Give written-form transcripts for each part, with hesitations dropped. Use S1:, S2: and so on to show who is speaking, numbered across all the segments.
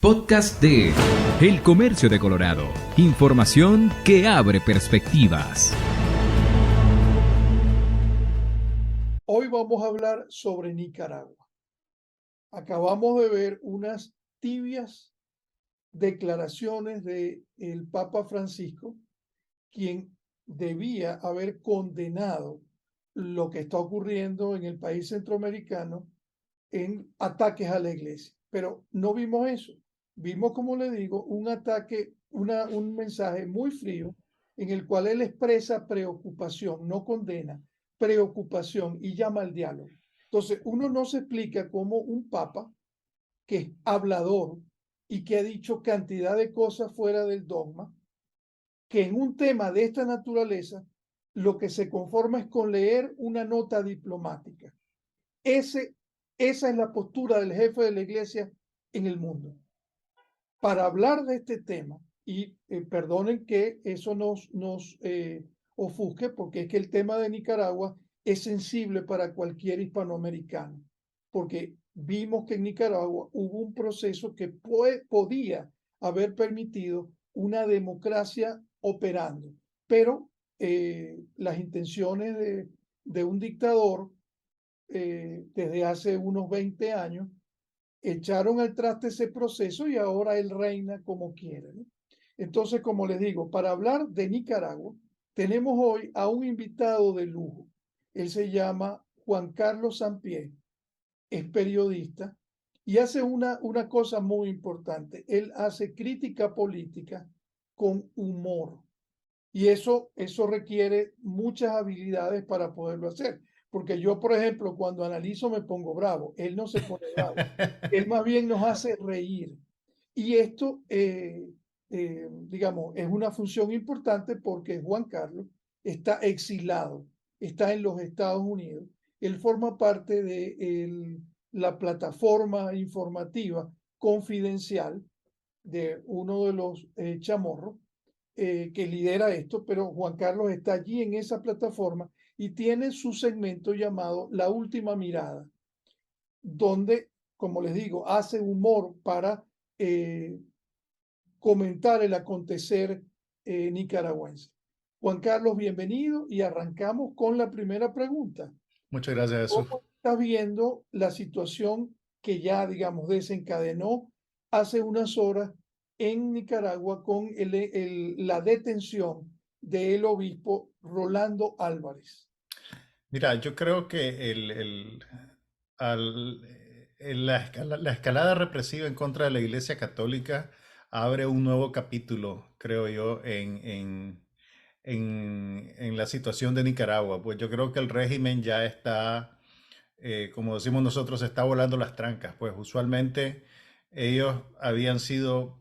S1: Podcast de El Comercio de Colorado. Información que abre perspectivas.
S2: Hoy vamos a hablar sobre Nicaragua. Acabamos de ver unas tibias declaraciones del Papa Francisco, quien debía haber condenado lo que está ocurriendo en el país centroamericano en ataques a la iglesia. Pero no vimos eso. Vimos, como le digo, un ataque, un mensaje muy frío en el cual él expresa preocupación, no condena, preocupación y llama al diálogo. Entonces, uno no se explica cómo un papa que es hablador y que ha dicho cantidad de cosas fuera del dogma, que en un tema de esta naturaleza lo que se conforma es con leer una nota diplomática. Esa es la postura del jefe de la iglesia en el mundo. Para hablar de este tema, y perdonen que eso nos ofusque, porque es que el tema de Nicaragua es sensible para cualquier hispanoamericano, porque vimos que en Nicaragua hubo un proceso que podía haber permitido una democracia operando, pero las intenciones de un dictador desde hace unos 20 años echaron al traste ese proceso y ahora él reina como quiere, ¿no? Entonces, como les digo, para hablar de Nicaragua, tenemos hoy a un invitado de lujo. Él se llama Juan Carlos Sampié, es periodista y hace una cosa muy importante. Él hace crítica política con humor. Y eso requiere muchas habilidades para poderlo hacer. Porque yo, por ejemplo, cuando analizo me pongo bravo. Él no se pone bravo. Él más bien nos hace reír. Y esto, digamos, es una función importante porque Juan Carlos está exilado, está en los Estados Unidos. Él forma parte de la plataforma informativa confidencial de uno de los chamorros que lidera esto, pero Juan Carlos está allí en esa plataforma y tiene su segmento llamado La Última Mirada, donde, como les digo, hace humor para comentar el acontecer nicaragüense. Juan Carlos, bienvenido y arrancamos con la primera pregunta.
S3: Muchas gracias, Jesús.
S2: ¿Cómo está viendo la situación que ya, digamos, desencadenó hace unas horas en Nicaragua con la detención del obispo Rolando Álvarez?
S3: Mira, yo creo que la escalada represiva en contra de la Iglesia Católica abre un nuevo capítulo, creo yo, en la situación de Nicaragua. Pues yo creo que el régimen ya está, como decimos nosotros, está volando las trancas. Pues usualmente ellos habían sido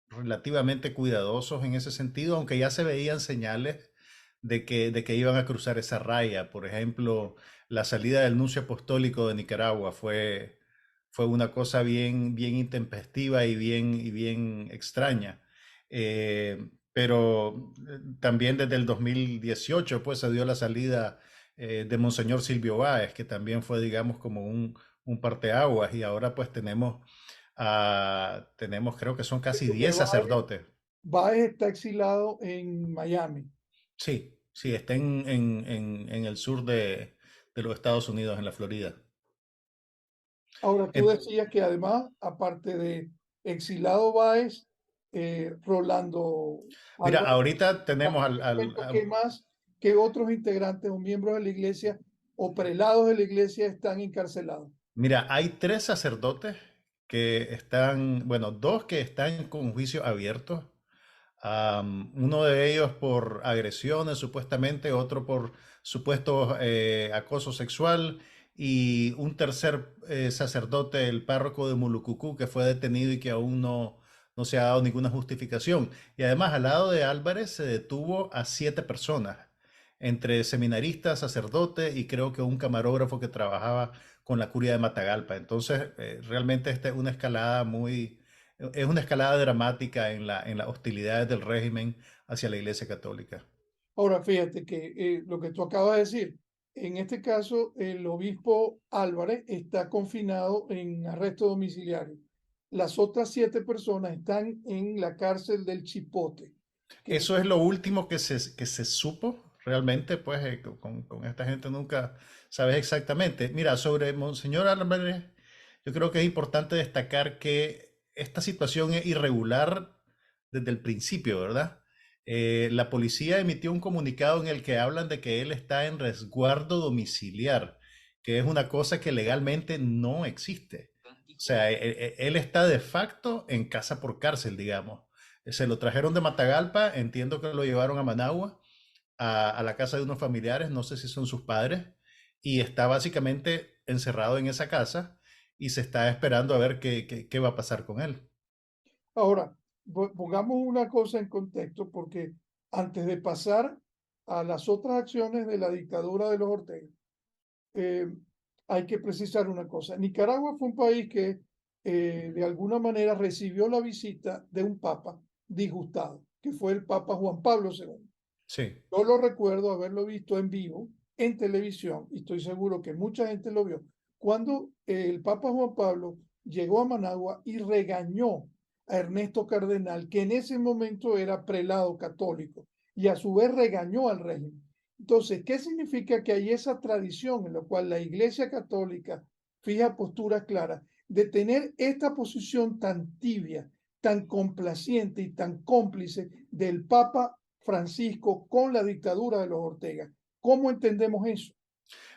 S3: relativamente cuidadosos en ese sentido, aunque ya se veían señales de que iban a cruzar esa raya. Por ejemplo, la salida del nuncio apostólico de Nicaragua fue una cosa bien intempestiva y bien extraña. Pero también desde el 2018 pues se dio la salida de Monseñor Silvio Báez, que también fue, digamos, como un parteaguas, y ahora pues tenemos, creo que son casi
S2: Porque
S3: 10 sacerdotes.
S2: Báez está exilado en Miami.
S3: Sí, sí, está en el sur de los Estados Unidos, en la Florida.
S2: Ahora, tú
S3: En-
S2: decías que además, aparte de exilado Báez, Rolando
S3: Mira,
S2: Álvarez,
S3: ahorita tenemos
S2: ¿qué más, qué otros integrantes o miembros de la iglesia o prelados de la iglesia están encarcelados?
S3: mira, hay tres sacerdotes que están, bueno, dos que están con juicio abierto. Uno de ellos por agresiones, supuestamente, otro por supuesto acoso sexual, y un tercer sacerdote, el párroco de Mulucucú, que fue detenido y que aún no se ha dado ninguna justificación. Y además, al lado de Álvarez se detuvo a 7 personas, entre seminaristas, sacerdotes y creo que un camarógrafo que trabajaba con la curia de Matagalpa. Entonces, realmente esta es una escalada dramática en las hostilidades del régimen hacia la Iglesia Católica.
S2: Ahora, fíjate que lo que tú acabas de decir, en este caso, el obispo Álvarez está confinado en arresto domiciliario. Las otras 7 personas están en la cárcel del Chipote.
S3: Eso es lo último que se supo realmente, pues con esta gente nunca sabes exactamente. Mira, sobre Monseñor Álvarez, yo creo que es importante destacar que esta situación es irregular desde el principio, ¿verdad? La policía emitió un comunicado en el que hablan de que él está en resguardo domiciliar, que es una cosa que legalmente no existe. O sea, él está de facto en casa por cárcel, digamos. Se lo trajeron de Matagalpa, entiendo que lo llevaron a Managua, a la casa de unos familiares, no sé si son sus padres, y está básicamente encerrado en esa casa y se está esperando a ver qué va a pasar con él.
S2: Ahora, pongamos una cosa en contexto, porque antes de pasar a las otras acciones de la dictadura de los Ortega, eh, hay que precisar una cosa. Nicaragua fue un país que de alguna manera recibió la visita de un papa disgustado, que fue el Papa Juan Pablo II.
S3: Sí,
S2: Yo lo recuerdo haberlo visto en vivo, en televisión, y estoy seguro que mucha gente lo vio, cuando el Papa Juan Pablo llegó a Managua y regañó a Ernesto Cardenal, que en ese momento era prelado católico, y a su vez regañó al régimen. Entonces, ¿qué significa que hay esa tradición en la cual la Iglesia Católica fija posturas claras de tener esta posición tan tibia, tan complaciente y tan cómplice del Papa Francisco con la dictadura de los Ortega? ¿Cómo entendemos eso?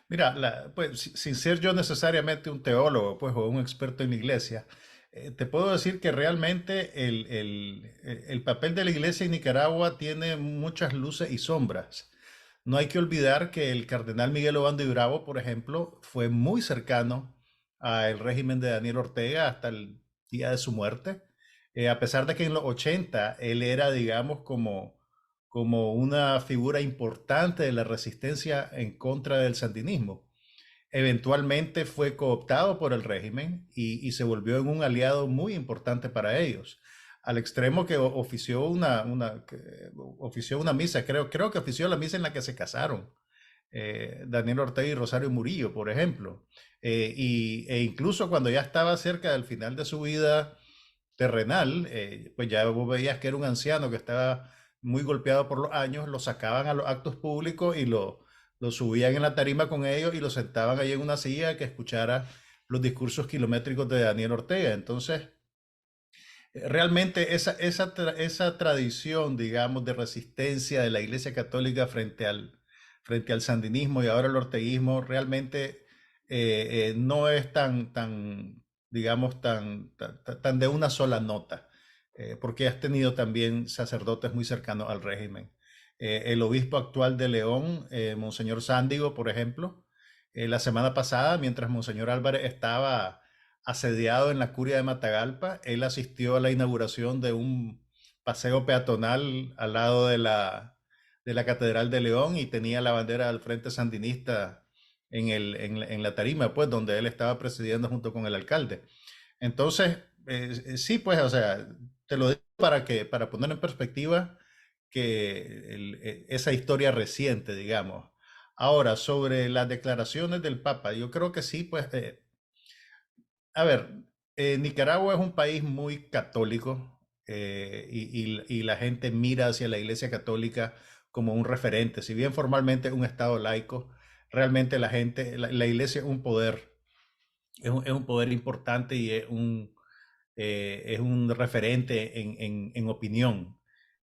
S3: mira, pues sin ser yo necesariamente un teólogo, pues, o un experto en la iglesia, te puedo decir que realmente el papel de la iglesia en Nicaragua tiene muchas luces y sombras. No hay que olvidar que el cardenal Miguel Obando y Bravo, por ejemplo, fue muy cercano al régimen de Daniel Ortega hasta el día de su muerte. A pesar de que en los 80 él era, digamos, como una figura importante de la resistencia en contra del sandinismo. Eventualmente fue cooptado por el régimen y se volvió en un aliado muy importante para ellos, al extremo que ofició una misa, creo que ofició la misa en la que se casaron Daniel Ortega y Rosario Murillo, por ejemplo. E incluso cuando ya estaba cerca del final de su vida terrenal, pues ya vos veías que era un anciano que estaba muy golpeado por los años, lo sacaban a los actos públicos y lo subían en la tarima con ellos y lo sentaban ahí en una silla que escuchara los discursos kilométricos de Daniel Ortega. Entonces, realmente esa tradición, digamos, de resistencia de la Iglesia Católica frente al sandinismo y ahora el orteguismo, realmente no es tan, digamos, tan de una sola nota, porque has tenido también sacerdotes muy cercanos al régimen. El obispo actual de León, Monseñor Sándigo, por ejemplo, la semana pasada, mientras Monseñor Álvarez estaba asediado en la curia de Matagalpa, él asistió a la inauguración de un paseo peatonal al lado de la Catedral de León y tenía la bandera del Frente Sandinista en la tarima, pues, donde él estaba presidiendo junto con el alcalde. Entonces, sí, pues, o sea, te lo digo para poner en perspectiva que esa historia reciente, digamos. Ahora, sobre las declaraciones del Papa, yo creo que sí, pues, a ver, Nicaragua es un país muy católico y la gente mira hacia la Iglesia Católica como un referente. Si bien formalmente es un estado laico, realmente la Iglesia es un poder, es un poder importante y es un referente en opinión.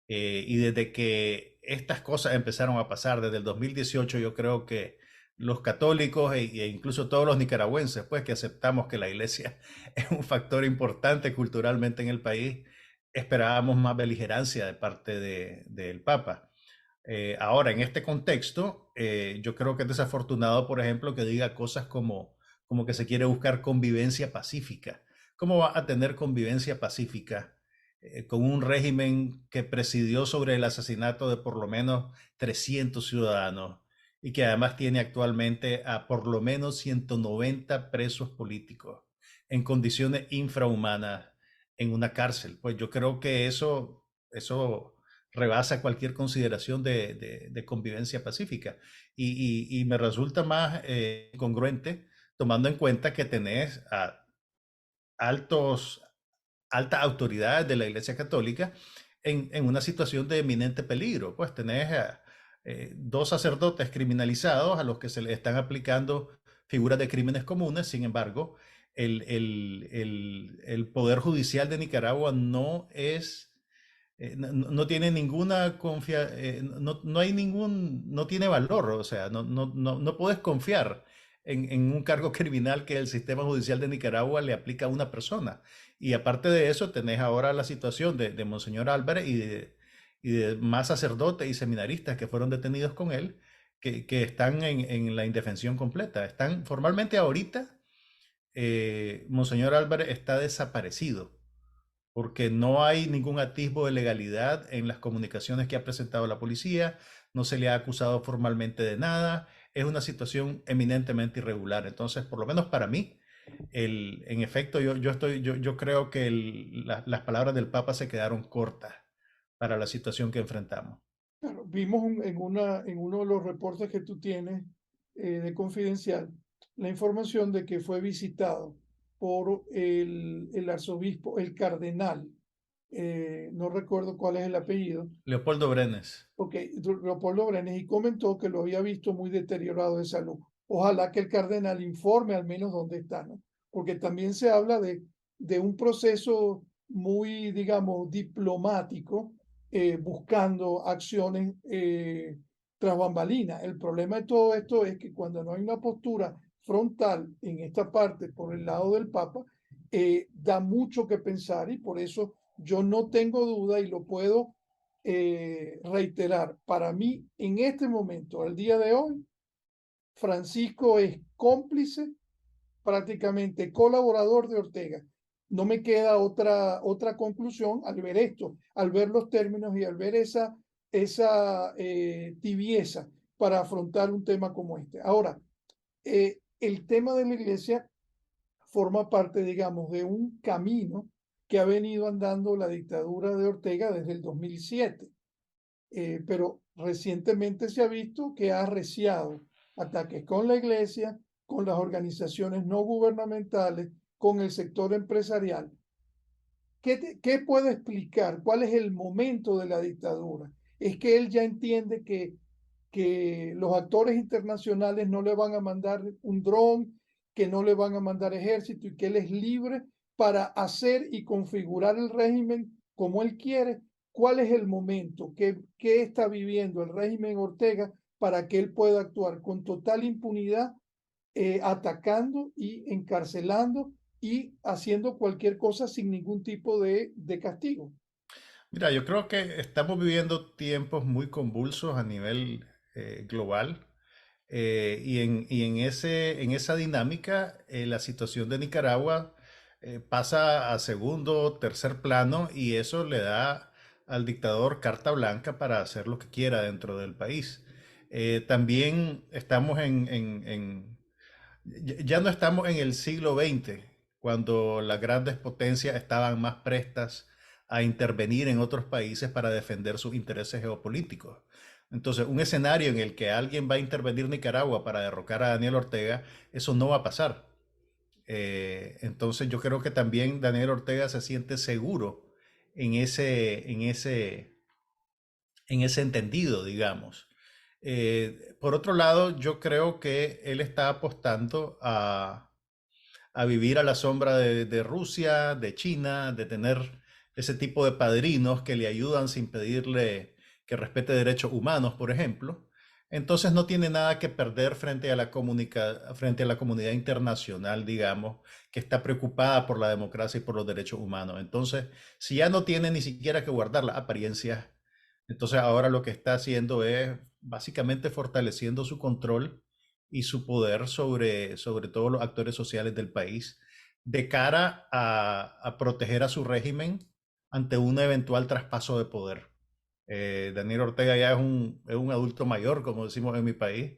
S3: Y desde que estas cosas empezaron a pasar, desde el 2018, yo creo que los católicos e incluso todos los nicaragüenses, pues que aceptamos que la iglesia es un factor importante culturalmente en el país, esperábamos más beligerancia de parte del Papa. Ahora, en este contexto, yo creo que es desafortunado, por ejemplo, que diga cosas como que se quiere buscar convivencia pacífica. ¿Cómo va a tener convivencia pacífica con un régimen que presidió sobre el asesinato de por lo menos 300 ciudadanos y que además tiene actualmente a por lo menos 190 presos políticos en condiciones infrahumanas en una cárcel? Pues yo creo que eso rebasa cualquier consideración de convivencia pacífica. Y me resulta más congruente tomando en cuenta que tenés a altos altas autoridades de la Iglesia Católica en una situación de eminente peligro. Pues tenés dos sacerdotes criminalizados a los que se les están aplicando figuras de crímenes comunes. Sin embargo, el Poder Judicial de Nicaragua no es, no tiene ninguna confianza, no hay ningún, no tiene valor, o sea, no puedes confiar en un cargo criminal que el sistema judicial de Nicaragua le aplica a una persona. Y aparte de eso, tenés ahora la situación de Monseñor Álvarez y de más sacerdotes y seminaristas que fueron detenidos con él, que están en la indefensión completa. Están formalmente ahorita, Monseñor Álvarez está desaparecido porque no hay ningún atisbo de legalidad en las comunicaciones que ha presentado la policía, no se le ha acusado formalmente de nada, es una situación eminentemente irregular. Entonces, por lo menos para mí, en efecto, yo creo que las palabras del Papa se quedaron cortas para la situación que enfrentamos.
S2: Claro, vimos en uno de los reportes que tú tienes de Confidencial la información de que fue visitado por el arzobispo, el cardenal, no recuerdo cuál es el apellido,
S3: Leopoldo Brenes.
S2: ok, Leopoldo Brenes, y comentó que lo había visto muy deteriorado de salud. Ojalá que el cardenal informe al menos dónde está, ¿no? Porque también se habla de un proceso muy, digamos, diplomático, buscando acciones tras bambalinas. El problema de todo esto es que cuando no hay una postura frontal en esta parte por el lado del Papa, da mucho que pensar, y por eso yo no tengo duda y lo puedo reiterar. Para mí, en este momento, al día de hoy, Francisco es cómplice, prácticamente colaborador de Ortega. No me queda otra conclusión al ver esto, al ver los términos y al ver esa tibieza para afrontar un tema como este. Ahora, el tema de la iglesia forma parte, digamos, de un camino que ha venido andando la dictadura de Ortega desde el 2007. Pero recientemente se ha visto que ha arreciado ataques con la iglesia, con las organizaciones no gubernamentales, con el sector empresarial. ¿Qué puede explicar? ¿Cuál es el momento de la dictadura? Es que él ya entiende que los actores internacionales no le van a mandar un dron, que no le van a mandar ejército y que él es libre para hacer y configurar el régimen como él quiere. ¿Cuál es el momento que está viviendo el régimen Ortega para que él pueda actuar con total impunidad, atacando y encarcelando y haciendo cualquier cosa sin ningún tipo de castigo?
S3: Mira, yo creo que estamos viviendo tiempos muy convulsos a nivel global. En esa dinámica, la situación de Nicaragua pasa a segundo, tercer plano, y eso le da al dictador carta blanca para hacer lo que quiera dentro del país. También estamos ya no estamos en el siglo XX, cuando las grandes potencias estaban más prestas a intervenir en otros países para defender sus intereses geopolíticos. Entonces, un escenario en el que alguien va a intervenir Nicaragua para derrocar a Daniel Ortega, eso no va a pasar. Entonces, yo creo que también Daniel Ortega se siente seguro en ese entendido, digamos. Por otro lado, yo creo que él está apostando a vivir a la sombra de Rusia, de China, de tener ese tipo de padrinos que le ayudan sin pedirle que respete derechos humanos, por ejemplo. Entonces no tiene nada que perder frente a frente a la comunidad internacional, digamos, que está preocupada por la democracia y por los derechos humanos. Entonces, si ya no tiene ni siquiera que guardar las apariencias, entonces ahora lo que está haciendo es básicamente fortaleciendo su control y su poder sobre todos los actores sociales del país de cara a proteger a su régimen ante un eventual traspaso de poder. Daniel Ortega ya es un adulto mayor, como decimos en mi país,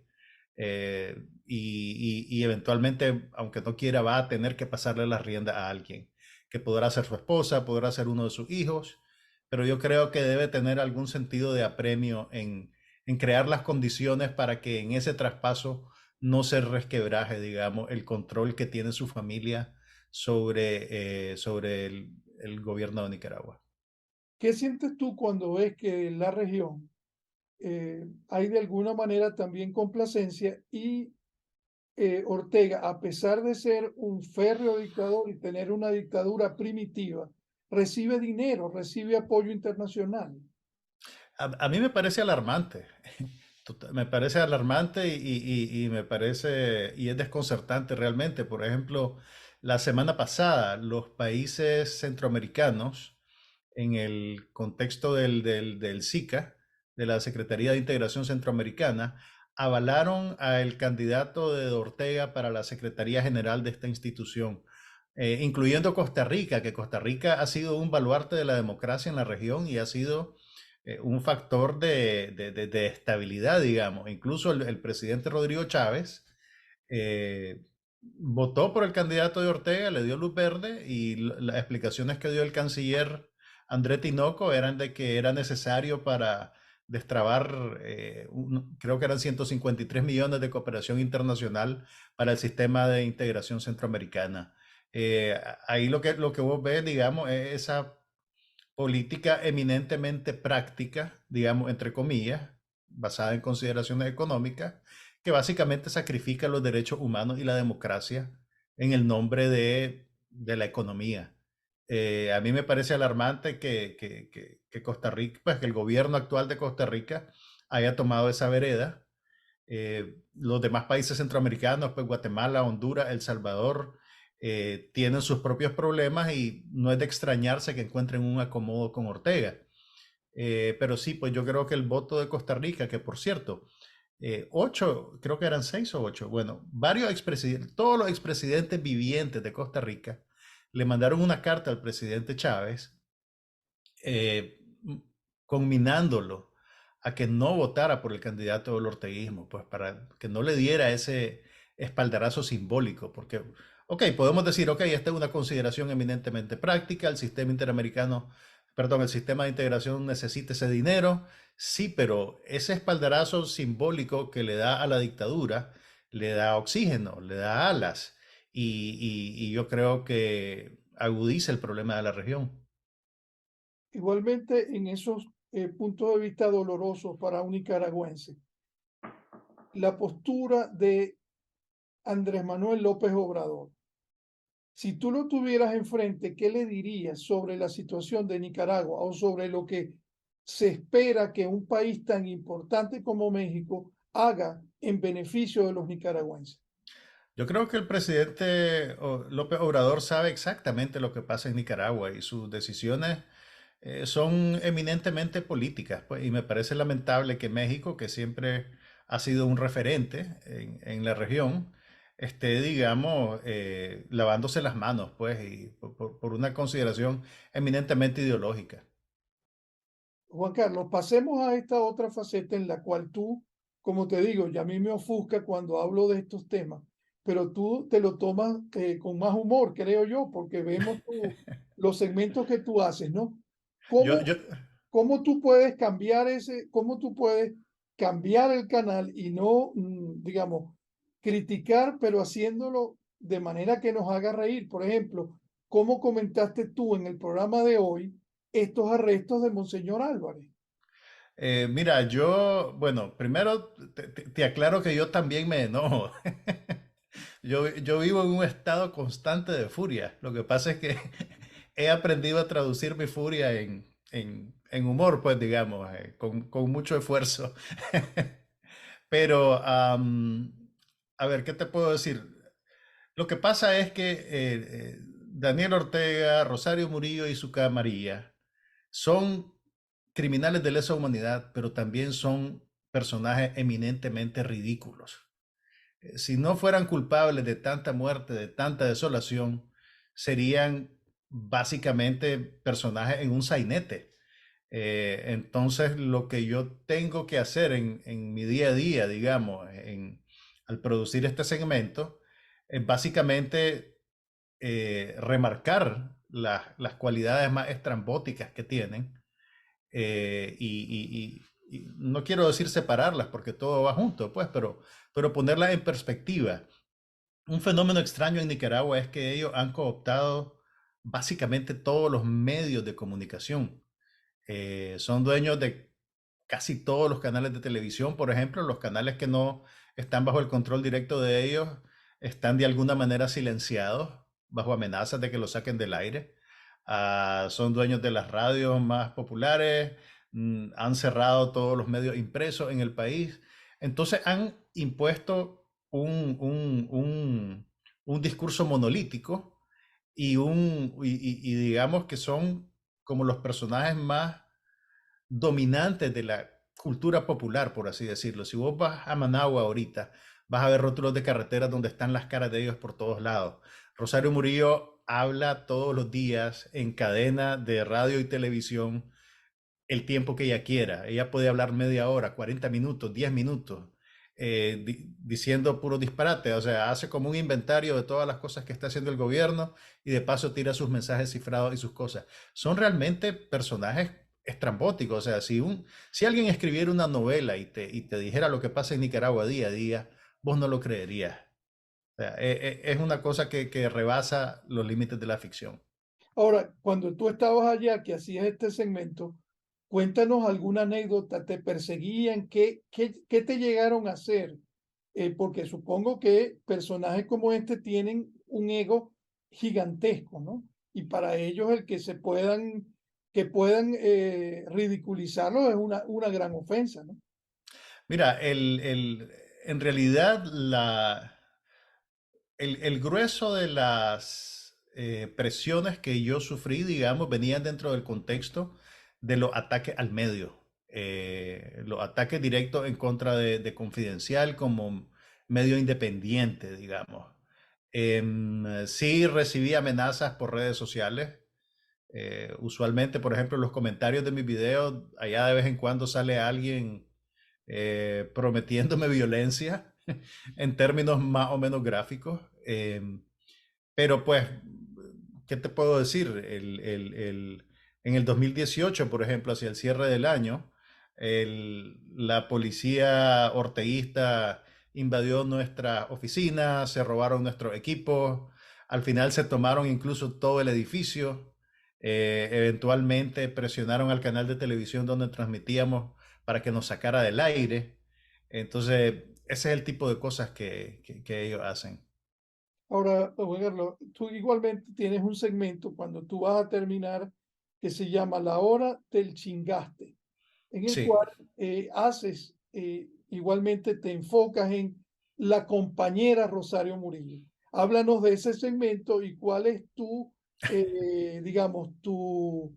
S3: y eventualmente, aunque no quiera, va a tener que pasarle la rienda a alguien, que podrá ser su esposa, podrá ser uno de sus hijos, pero yo creo que debe tener algún sentido de apremio en crear las condiciones para que en ese traspaso no se resquebraje, digamos, el control que tiene su familia sobre el gobierno de Nicaragua.
S2: ¿Qué sientes tú cuando ves que en la región hay de alguna manera también complacencia y Ortega, a pesar de ser un férreo dictador y tener una dictadura primitiva, recibe dinero, recibe apoyo internacional?
S3: A mí me parece alarmante. Me parece alarmante y me parece, y es desconcertante realmente. Por ejemplo, la semana pasada, los países centroamericanos, en el contexto del SICA, de la Secretaría de Integración Centroamericana, avalaron al candidato de Ortega para la Secretaría General de esta institución, incluyendo Costa Rica, que Costa Rica ha sido un baluarte de la democracia en la región y ha sido un factor de estabilidad, digamos. Incluso el presidente Rodrigo Chávez votó por el candidato de Ortega, le dio luz verde y las explicaciones que dio el canciller André Tinoco eran de que era necesario para destrabar, creo que eran 153 millones de cooperación internacional para el sistema de integración centroamericana. Ahí lo que vos ves, digamos, es esa política eminentemente práctica, digamos, entre comillas, basada en consideraciones económicas, que básicamente sacrifica los derechos humanos y la democracia en el nombre de la economía. A mí me parece alarmante que Costa Rica, pues que el gobierno actual de Costa Rica haya tomado esa vereda. Los demás países centroamericanos, pues Guatemala, Honduras, El Salvador, tienen sus propios problemas y no es de extrañarse que encuentren un acomodo con Ortega. Pero sí, pues yo creo que el voto de Costa Rica, que por cierto, ocho, creo que eran seis o ocho, bueno, varios expresidentes, todos los expresidentes vivientes de Costa Rica le mandaron una carta al presidente Chávez eh, conminándolo a que no votara por el candidato del orteguismo, pues para que no le diera ese espaldarazo simbólico, porque, ok, podemos decir, ok, esta es una consideración eminentemente práctica, el sistema interamericano, perdón, el sistema de integración necesita ese dinero, sí, pero ese espaldarazo simbólico que le da a la dictadura, le da oxígeno, le da alas, y yo creo que agudiza el problema de la región.
S2: Igualmente, en esos puntos de vista dolorosos para un nicaragüense, la postura de Andrés Manuel López Obrador. Si tú lo tuvieras enfrente, ¿qué le dirías sobre la situación de Nicaragua o sobre lo que se espera que un país tan importante como México haga en beneficio de los nicaragüenses?
S3: Yo creo que el presidente López Obrador sabe exactamente lo que pasa en Nicaragua y sus decisiones son eminentemente políticas, pues, y me parece lamentable que México, que siempre ha sido un referente en la región, esté, digamos, lavándose las manos, pues, y por una consideración eminentemente ideológica.
S2: Juan Carlos, pasemos a esta otra faceta en la cual tú, como te digo, ya a mí me ofusca cuando hablo de estos temas, pero tú te lo tomas con más humor, creo yo, porque vemos los segmentos que tú haces, ¿no?
S3: Yo,
S2: ¿Cómo,
S3: yo,
S2: cómo tú puedes cambiar cómo tú puedes cambiar el canal y no, digamos, criticar, pero haciéndolo de manera que nos haga reír? Por ejemplo, ¿cómo comentaste tú en el programa de hoy estos arrestos de Monseñor Álvarez?
S3: mira, bueno, primero te aclaro que yo también me enojo. Yo vivo en un estado constante de furia. Lo que pasa es que he aprendido a traducir mi furia en humor, pues digamos, con mucho esfuerzo. Pero, a ver, ¿qué te puedo decir? Lo que pasa es que Daniel Ortega, Rosario Murillo y su camarilla son criminales de lesa humanidad, pero también son personajes eminentemente ridículos. Si no fueran culpables de tanta muerte, de tanta desolación, serían básicamente personajes en un sainete. Entonces, lo que yo tengo que hacer en mi día a día, digamos, al producir este segmento, es básicamente remarcar las cualidades más estrambóticas que tienen y no quiero decir separarlas porque todo va junto, pues, pero ponerlas en perspectiva. Un fenómeno extraño en Nicaragua es que ellos han cooptado básicamente todos los medios de comunicación. Son dueños de casi todos los canales de televisión, por ejemplo. Los canales que no están bajo el control directo de ellos están de alguna manera silenciados, bajo amenazas de que los saquen del aire. Son dueños de las radios más populares, han cerrado todos los medios impresos en el país. Entonces han impuesto un discurso monolítico y digamos que son como los personajes más dominantes de la cultura popular, por así decirlo. Si vos vas a Managua ahorita, vas a ver rótulos de carreteras donde están las caras de ellos por todos lados. Rosario Murillo habla todos los días en cadena de radio y televisión el tiempo que ella quiera. Ella puede hablar media hora, 40 minutos, 10 minutos, diciendo puro disparate. O sea, hace como un inventario de todas las cosas que está haciendo el gobierno y de paso tira sus mensajes cifrados y sus cosas. Son realmente personajes estrambóticos. O sea, si alguien escribiera una novela y te dijera lo que pasa en Nicaragua día a día, vos no lo creerías. O sea, es una cosa que rebasa los límites de la ficción.
S2: Ahora, cuando tú estabas allá, que hacías este segmento, cuéntanos alguna anécdota, ¿te perseguían? ¿Qué te llegaron a hacer? Porque supongo que personajes como este tienen un ego gigantesco, ¿no? Y para ellos el que puedan ridiculizarlo es una gran ofensa, ¿no?
S3: Mira, en realidad el grueso de las presiones que yo sufrí, digamos, venían dentro del contexto de los ataques al medio, los ataques directos en contra de Confidencial como medio independiente, digamos. Sí recibí amenazas por redes sociales. Usualmente, por ejemplo, en los comentarios de mis videos, allá de vez en cuando sale alguien prometiéndome violencia en términos más o menos gráficos. Pero pues, ¿qué te puedo decir? En el 2018, por ejemplo, hacia el cierre del año, la policía orteguista invadió nuestra oficina, se robaron nuestros equipos, al final se tomaron incluso todo el edificio, eventualmente presionaron al canal de televisión donde transmitíamos para que nos sacara del aire. Entonces, ese es el tipo de cosas que ellos hacen.
S2: Ahora, Juan Carlos, tú igualmente tienes un segmento cuando tú vas a terminar que se llama La Hora del Chingaste, en el
S3: Sí.
S2: cual igualmente te enfocas en la compañera Rosario Murillo. Háblanos de ese segmento y cuál es digamos, tu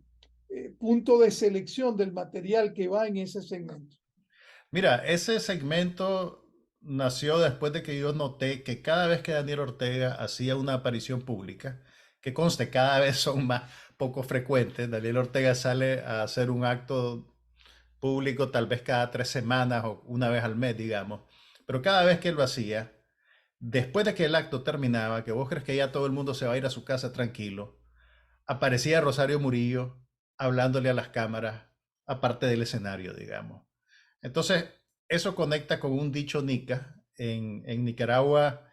S2: punto de selección del material que va en ese segmento.
S3: Mira, ese segmento nació después de que yo noté que cada vez que Daniel Ortega hacía una aparición pública, que conste, cada vez son más poco frecuentes, Daniel Ortega sale a hacer un acto público tal vez cada 3 semanas o una vez al mes, digamos, pero cada vez que él lo hacía, después de que el acto terminaba, que vos crees que ya todo el mundo se va a ir a su casa tranquilo, aparecía Rosario Murillo hablándole a las cámaras, aparte del escenario, digamos. Entonces, eso conecta con un dicho nica. En Nicaragua,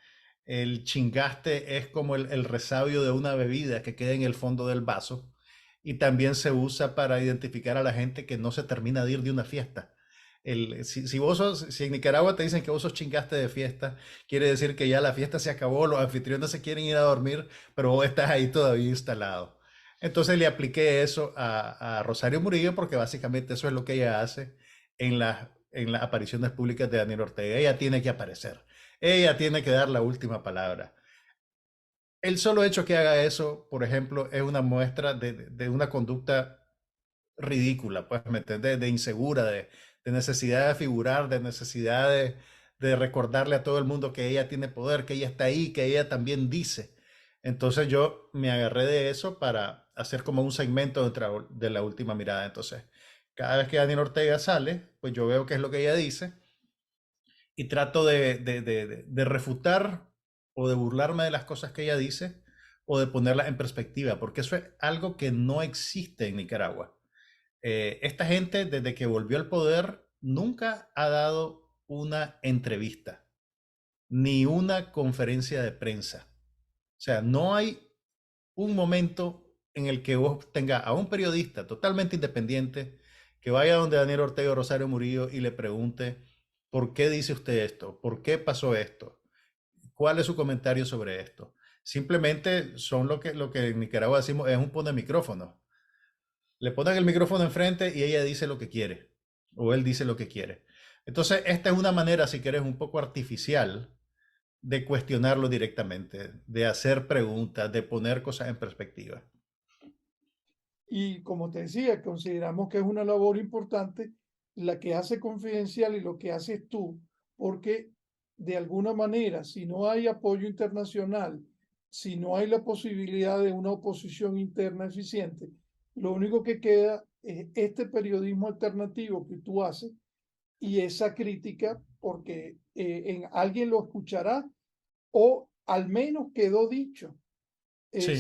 S3: el chingaste es como el resabio de una bebida que queda en el fondo del vaso y también se usa para identificar a la gente que no se termina de ir de una fiesta. Si en Nicaragua te dicen que vos sos chingaste de fiesta, quiere decir que ya la fiesta se acabó, los anfitriones se quieren ir a dormir, pero vos estás ahí todavía instalado. Entonces le apliqué eso a Rosario Murillo porque básicamente eso es lo que ella hace en las apariciones públicas de Daniel Ortega. Ella tiene que aparecer. Ella tiene que dar la última palabra. El solo hecho que haga eso, por ejemplo, es una muestra de una conducta ridícula, pues, ¿me entiendes? De insegura, de necesidad de figurar, de necesidad de recordarle a todo el mundo que ella tiene poder, que ella está ahí, que ella también dice. Entonces yo me agarré de eso para hacer como un segmento de la última mirada. Entonces, cada vez que Daniel Ortega sale, pues yo veo qué es lo que ella dice y trato de refutar o de burlarme de las cosas que ella dice o de ponerlas en perspectiva, porque eso es algo que no existe en Nicaragua. Esta gente, desde que volvió al poder, nunca ha dado una entrevista ni una conferencia de prensa. O sea, no hay un momento en el que vos tengas a un periodista totalmente independiente que vaya donde Daniel Ortega o Rosario Murillo y le pregunte, ¿por qué dice usted esto? ¿Por qué pasó esto? ¿Cuál es su comentario sobre esto? Simplemente son lo que en Nicaragua decimos es un pone micrófono. Le ponen el micrófono enfrente y ella dice lo que quiere, o él dice lo que quiere. Entonces, esta es una manera, si quieres, un poco artificial de cuestionarlo directamente, de hacer preguntas, de poner cosas en perspectiva.
S2: Y como te decía, consideramos que es una labor importante la que hace Confidencial y lo que haces tú, porque de alguna manera, si no hay apoyo internacional, si no hay la posibilidad de una oposición interna eficiente, lo único que queda es este periodismo alternativo que tú haces y esa crítica, porque alguien lo escuchará o al menos quedó dicho,
S3: Sí,
S2: si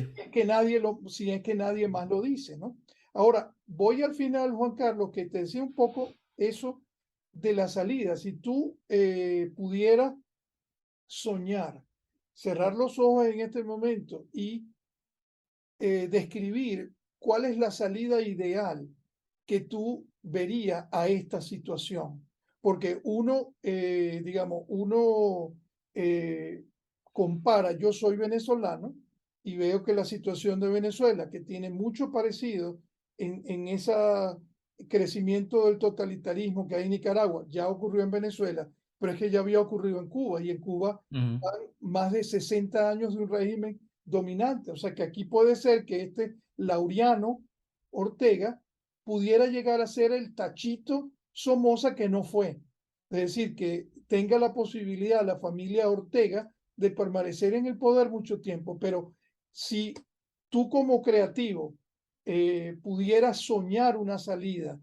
S2: es que nadie más lo dice, ¿no? Ahora, voy al final, Juan Carlos, que te decía un poco eso de la salida. Si tú pudieras soñar, cerrar los ojos en este momento y describir cuál es la salida ideal que tú verías a esta situación. Porque uno eh, compara, yo soy venezolano y veo que la situación de Venezuela, que tiene mucho parecido en ese crecimiento del totalitarismo que hay en Nicaragua, ya ocurrió en Venezuela, pero es que ya había ocurrido en Cuba y en Cuba
S3: ujú.
S2: hay más de 60 años de un régimen dominante. O sea que aquí puede ser que este Laureano Ortega pudiera llegar a ser el Tachito Somoza que no fue. Es decir, que tenga la posibilidad la familia Ortega de permanecer en el poder mucho tiempo. Pero si tú como creativo pudieras soñar una salida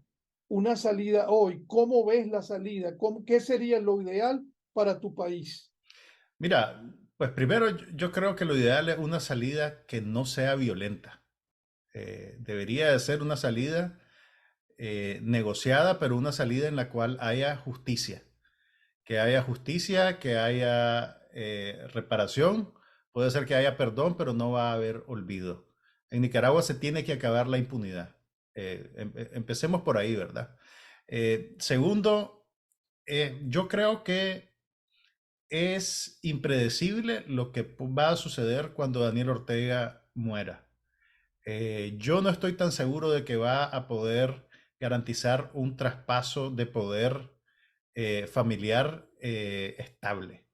S2: hoy, ¿cómo ves la salida? ¿Qué sería lo ideal para tu país?
S3: Mira, pues primero yo creo que lo ideal es una salida que no sea violenta. Debería de ser una salida negociada, pero una salida en la cual haya justicia. Que haya justicia, que haya reparación. Puede ser que haya perdón, pero no va a haber olvido. En Nicaragua se tiene que acabar la impunidad. Empecemos por ahí, ¿verdad? Segundo, yo creo que es impredecible lo que va a suceder cuando Daniel Ortega muera. Yo no estoy tan seguro de que va a poder garantizar un traspaso de poder familiar estable,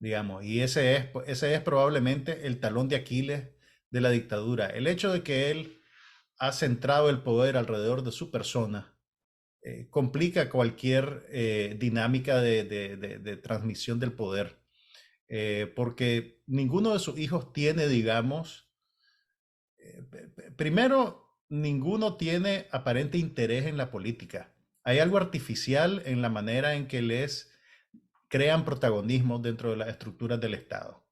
S3: digamos, y ese es probablemente el talón de Aquiles de la dictadura. El hecho de que él ha centrado el poder alrededor de su persona complica cualquier dinámica de transmisión del poder, porque ninguno de sus hijos tiene, digamos, primero, ninguno tiene aparente interés en la política. Hay algo artificial en la manera en que les crean protagonismo dentro de las estructuras del Estado.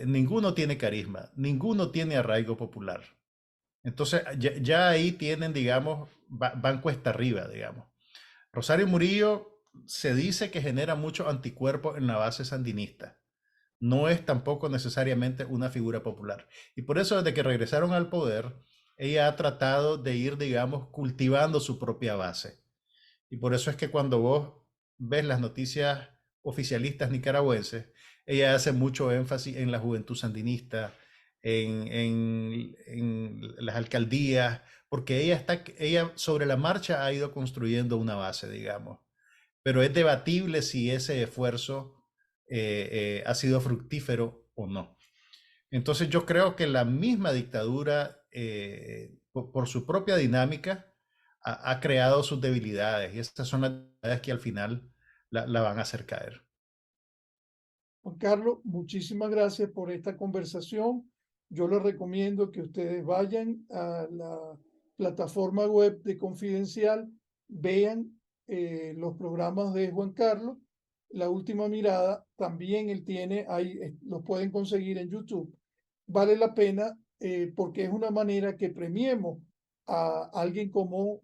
S3: Ninguno tiene carisma, ninguno tiene arraigo popular. Entonces, ya ahí tienen, digamos, van cuesta arriba, digamos. Rosario Murillo se dice que genera muchos anticuerpos en la base sandinista. No es tampoco necesariamente una figura popular. Y por eso, desde que regresaron al poder, ella ha tratado de ir, digamos, cultivando su propia base. Y por eso es que cuando vos ves las noticias oficialistas nicaragüenses, ella hace mucho énfasis en la juventud sandinista, en las alcaldías, porque ella sobre la marcha ha ido construyendo una base, digamos. Pero es debatible si ese esfuerzo ha sido fructífero o no. Entonces yo creo que la misma dictadura, por su propia dinámica, ha creado sus debilidades y estas son las debilidades que al final la van a hacer caer.
S2: Juan Carlos, muchísimas gracias por esta conversación. Yo les recomiendo que ustedes vayan a la plataforma web de Confidencial, vean los programas de Juan Carlos. La última mirada, también él tiene, ahí los pueden conseguir en YouTube. Vale la pena porque es una manera que premiemos a alguien como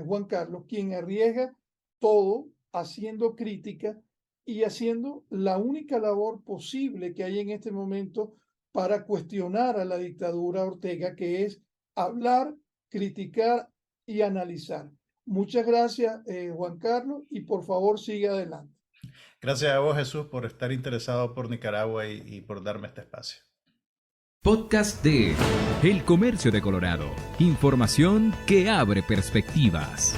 S2: Juan Carlos, quien arriesga todo haciendo crítica y haciendo la única labor posible que hay en este momento para cuestionar a la dictadura Ortega, que es hablar, criticar y analizar. Muchas gracias, Juan Carlos, y por favor sigue adelante.
S3: Gracias a vos, Jesús, por estar interesado por Nicaragua y por darme este espacio.
S1: Podcast de El Comercio de Colorado. Información que abre perspectivas.